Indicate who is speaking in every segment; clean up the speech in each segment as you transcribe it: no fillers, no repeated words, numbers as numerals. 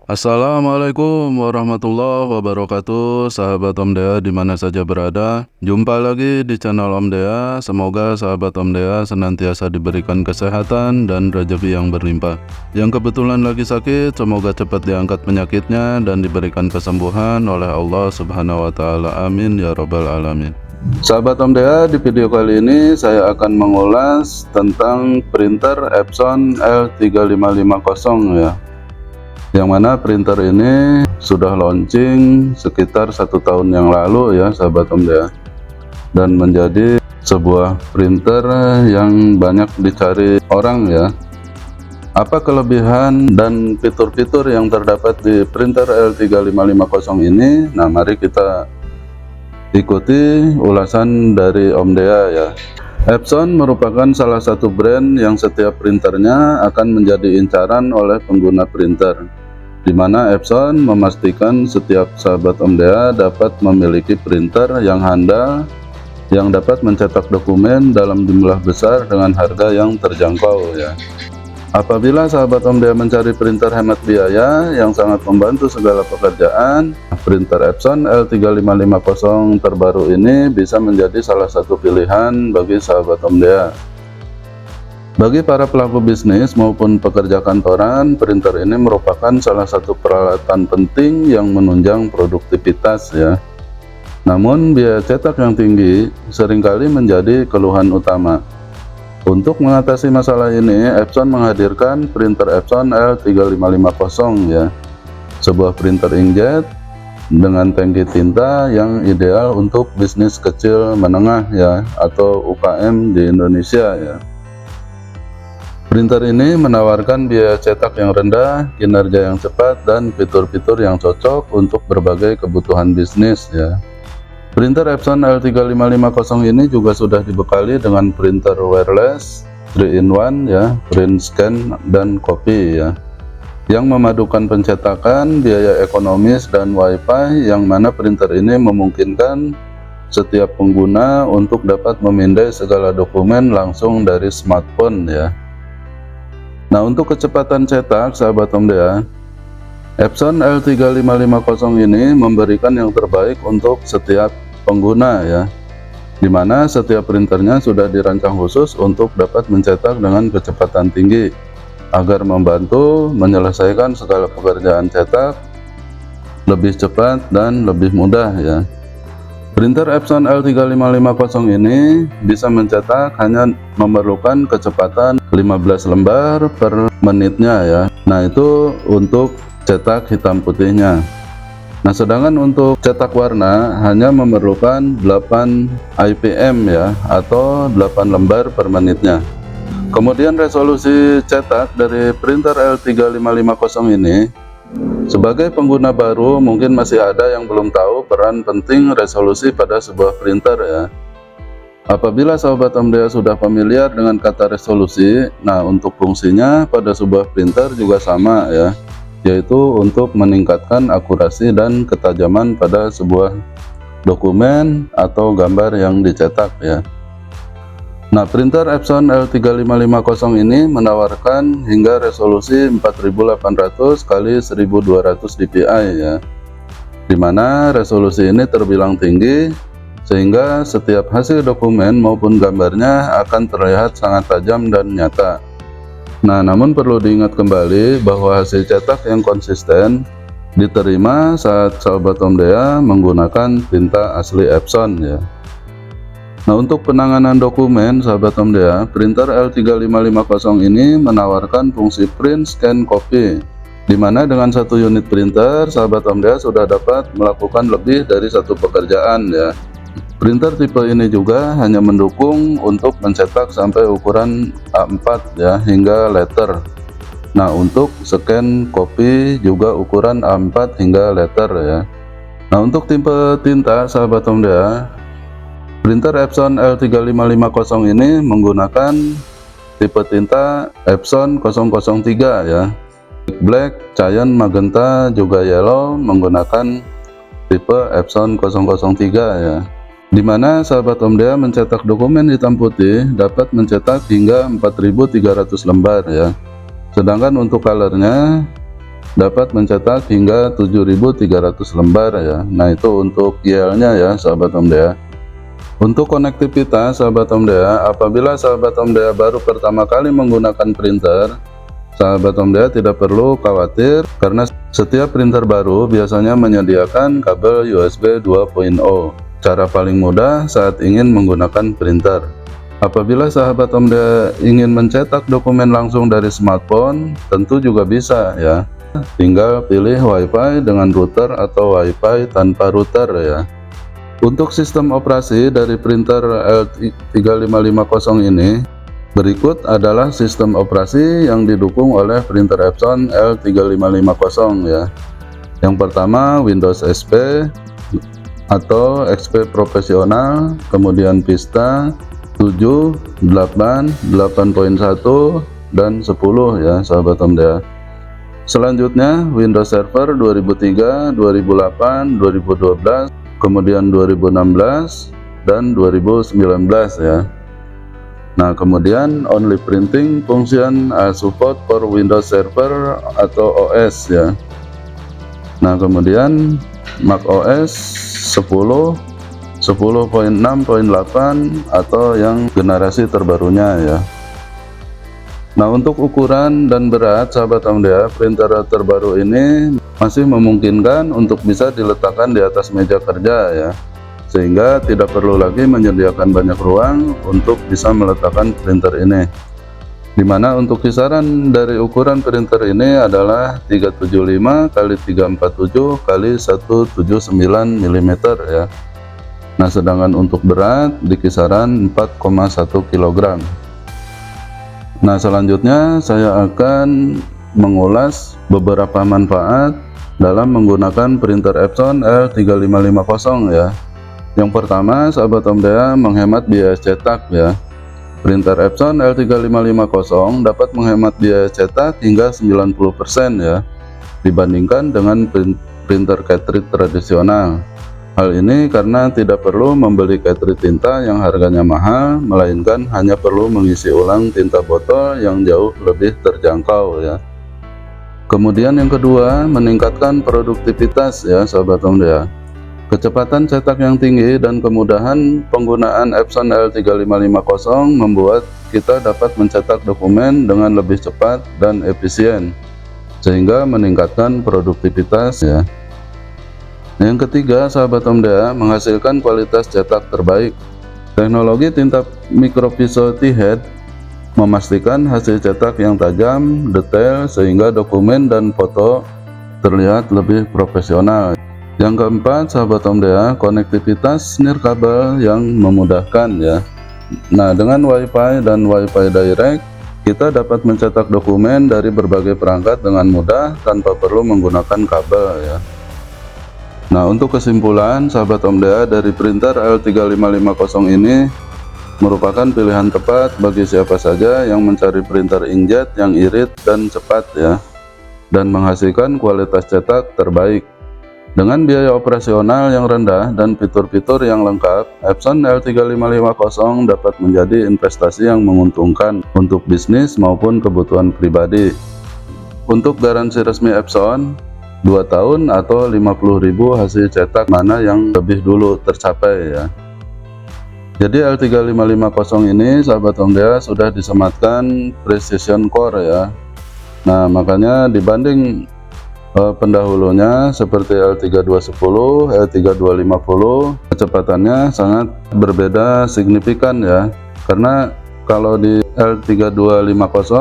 Speaker 1: Assalamualaikum warahmatullahi wabarakatuh, sahabat Om Dea dimana saja berada. Jumpa lagi di channel Om Dea. Semoga sahabat Om Dea senantiasa diberikan kesehatan dan rezeki yang berlimpah. Yang kebetulan lagi sakit, semoga cepat diangkat penyakitnya dan diberikan kesembuhan oleh Allah Subhanahu wa Ta'ala. Amin ya Rabbal 'Alamin. Sahabat Om Dea, di video kali ini saya akan mengulas tentang printer Epson L3550 ya. Yang mana printer ini sudah launching sekitar 1 tahun yang lalu ya sahabat Om Dea, dan menjadi sebuah printer yang banyak dicari orang ya. Apa kelebihan dan fitur-fitur yang terdapat di printer L3550 ini? Nah, mari kita ikuti ulasan dari Om Dea ya. Epson merupakan salah satu brand yang setiap printernya akan menjadi incaran oleh pengguna printer, di mana Epson memastikan setiap sahabat Om Dea dapat memiliki printer yang handal, yang dapat mencetak dokumen dalam jumlah besar dengan harga yang terjangkau ya. Apabila sahabat Om Dea mencari printer hemat biaya yang sangat membantu segala pekerjaan, printer Epson L3550 terbaru ini bisa menjadi salah satu pilihan bagi sahabat Om Dea. Bagi para pelaku bisnis maupun pekerja kantoran, printer ini merupakan salah satu peralatan penting yang menunjang produktivitas ya. Namun biaya cetak yang tinggi seringkali menjadi keluhan utama. Untuk mengatasi masalah ini, Epson menghadirkan printer Epson L3550 ya. Sebuah printer inkjet dengan tangki tinta yang ideal untuk bisnis kecil menengah ya, atau UKM di Indonesia ya. Printer ini menawarkan biaya cetak yang rendah, kinerja yang cepat, dan fitur-fitur yang cocok untuk berbagai kebutuhan bisnis ya. Printer Epson L3550 ini juga sudah dibekali dengan printer wireless 3-in-1 ya, print, scan, dan copy ya, yang memadukan pencetakan, biaya ekonomis, dan WiFi, yang mana printer ini memungkinkan setiap pengguna untuk dapat memindai segala dokumen langsung dari smartphone ya. Nah, untuk kecepatan cetak sahabat Om Dea, Epson L3550 ini memberikan yang terbaik untuk setiap pengguna ya, dimana setiap printernya sudah dirancang khusus untuk dapat mencetak dengan kecepatan tinggi agar membantu menyelesaikan segala pekerjaan cetak lebih cepat dan lebih mudah ya. Printer Epson L3550 ini bisa mencetak hanya memerlukan kecepatan 15 lembar per menitnya ya. Nah, itu untuk cetak hitam putihnya. Nah, sedangkan untuk cetak warna hanya memerlukan 8 IPM ya, atau 8 lembar per menitnya. Kemudian resolusi cetak dari printer L3550 ini, sebagai pengguna baru mungkin masih ada yang belum tahu peran penting resolusi pada sebuah printer ya. Apabila sahabat Om Dea sudah familiar dengan kata resolusi, nah untuk fungsinya pada sebuah printer juga sama ya, yaitu untuk meningkatkan akurasi dan ketajaman pada sebuah dokumen atau gambar yang dicetak ya. Nah, printer Epson L3550 ini menawarkan hingga resolusi 4800 x 1200 dpi ya, dimana resolusi ini terbilang tinggi sehingga setiap hasil dokumen maupun gambarnya akan terlihat sangat tajam dan nyata. Nah, namun perlu diingat kembali bahwa hasil cetak yang konsisten diterima saat sahabat Om Dea menggunakan tinta asli Epson ya. Nah, untuk penanganan dokumen sahabat Om Dea, printer L3550 ini menawarkan fungsi print, scan, copy, dimana dengan satu unit printer sahabat Om Dea sudah dapat melakukan lebih dari satu pekerjaan ya. Printer tipe ini juga hanya mendukung untuk mencetak sampai ukuran A4 ya, hingga letter. Nah, untuk scan copy juga ukuran A4 hingga letter ya. Nah, untuk tipe tinta sahabat Om Dea, printer Epson L3550 ini menggunakan tipe tinta Epson 003 ya, black, cyan, magenta, juga yellow, menggunakan tipe Epson 003 ya, dimana sahabat Om Dea mencetak dokumen hitam putih dapat mencetak hingga 4300 lembar ya. Sedangkan untuk colornya dapat mencetak hingga 7.300 lembar ya. Nah itu untuk YL-nya ya sahabat Omdea. Untuk konektivitas sahabat Omdea, apabila sahabat Omdea baru pertama kali menggunakan printer, sahabat Omdea tidak perlu khawatir karena setiap printer baru biasanya menyediakan kabel USB 2.0. Cara paling mudah saat ingin menggunakan printer. Apabila sahabat Omdea ingin mencetak dokumen langsung dari smartphone, tentu juga bisa ya. Tinggal pilih WiFi dengan router atau WiFi tanpa router ya. Untuk sistem operasi dari printer L3550 ini, berikut adalah sistem operasi yang didukung oleh printer Epson L3550 ya. Yang pertama Windows XP atau XP Profesional, kemudian Vista 7, 8, 8.1, dan 10 ya sahabat Omdea. Selanjutnya Windows Server 2003, 2008, 2012, kemudian 2016 dan 2019 ya. Nah kemudian only printing function support for Windows Server atau OS ya. Nah kemudian Mac OS 10, 10.6.8 atau yang generasi terbarunya ya. Nah untuk ukuran dan berat sahabat Omdea, printer terbaru ini masih memungkinkan untuk bisa diletakkan di atas meja kerja ya, sehingga tidak perlu lagi menyediakan banyak ruang untuk bisa meletakkan printer ini, dimana untuk kisaran dari ukuran printer ini adalah 375 x 347 x 179 mm ya. Nah sedangkan untuk berat di kisaran 4,1 kg. Nah selanjutnya saya akan mengulas beberapa manfaat dalam menggunakan printer Epson L3550 ya. Yang pertama sahabat Omdea, menghemat biaya cetak ya. Printer Epson L3550 dapat menghemat biaya cetak hingga 90% ya, dibandingkan dengan printer cartridge tradisional. Hal ini karena tidak perlu membeli cartridge tinta yang harganya mahal, melainkan hanya perlu mengisi ulang tinta botol yang jauh lebih terjangkau ya. Kemudian yang kedua, meningkatkan produktivitas ya sahabat Omdea. Kecepatan cetak yang tinggi dan kemudahan penggunaan Epson L3550 membuat kita dapat mencetak dokumen dengan lebih cepat dan efisien, sehingga meningkatkan produktivitas ya. Yang ketiga sahabat Omdea, menghasilkan kualitas cetak terbaik. Teknologi tinta microvisuality head memastikan hasil cetak yang tajam, detail, sehingga dokumen dan foto terlihat lebih profesional. Yang keempat sahabat Omdea, konektivitas nirkabel yang memudahkan ya. Nah dengan WiFi dan WiFi Direct, kita dapat mencetak dokumen dari berbagai perangkat dengan mudah tanpa perlu menggunakan kabel ya. Nah untuk kesimpulan sahabat Omdea, dari printer L3550 ini merupakan pilihan tepat bagi siapa saja yang mencari printer inkjet yang irit dan cepat ya, dan menghasilkan kualitas cetak terbaik. Dengan biaya operasional yang rendah dan fitur-fitur yang lengkap, Epson L3550 dapat menjadi investasi yang menguntungkan untuk bisnis maupun kebutuhan pribadi. Untuk garansi resmi Epson 2 tahun atau 50.000 hasil cetak mana yang lebih dulu tercapai ya. Jadi L3550 ini sahabat Omdea sudah disematkan Precision Core ya. Nah makanya dibanding pendahulunya seperti L3210, L3250, kecepatannya sangat berbeda signifikan ya. Karena kalau di L3250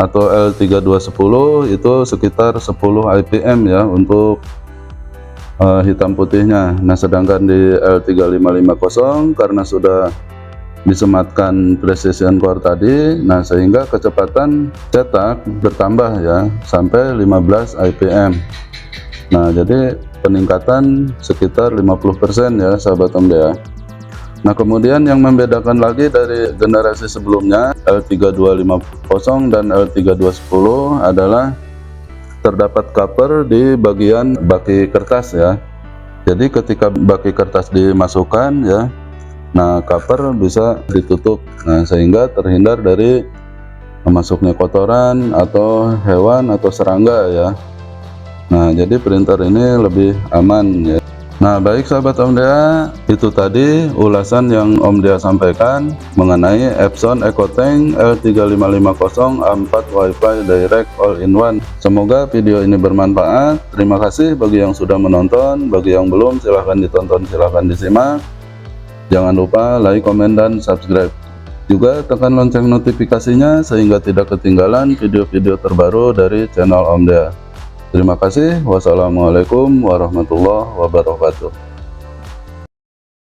Speaker 1: atau L3210 itu sekitar 10 IPM ya untuk hitam putihnya. Nah sedangkan di L3550 karena sudah disematkan Precision Core tadi, nah sehingga kecepatan cetak bertambah ya sampai 15 IPM. Nah jadi peningkatan sekitar 50% ya sahabat Omdea. Nah kemudian yang membedakan lagi dari generasi sebelumnya L3250 dan L3210 adalah terdapat cover di bagian baki kertas ya. Jadi ketika baki kertas dimasukkan ya, nah cover bisa ditutup, nah sehingga terhindar dari masuknya kotoran atau hewan atau serangga ya. Nah, jadi printer ini lebih aman ya. Nah, baik sahabat Om Dea, itu tadi ulasan yang Om Dea sampaikan mengenai Epson EcoTank L3550 A4 Wi-Fi Direct All-in-One. Semoga video ini bermanfaat. Terima kasih bagi yang sudah menonton, bagi yang belum silahkan ditonton, silahkan disimak. Jangan lupa like, komen, dan subscribe. Juga tekan lonceng notifikasinya sehingga tidak ketinggalan video-video terbaru dari channel Om Dea. Terima kasih. Wassalamualaikum warahmatullahi wabarakatuh.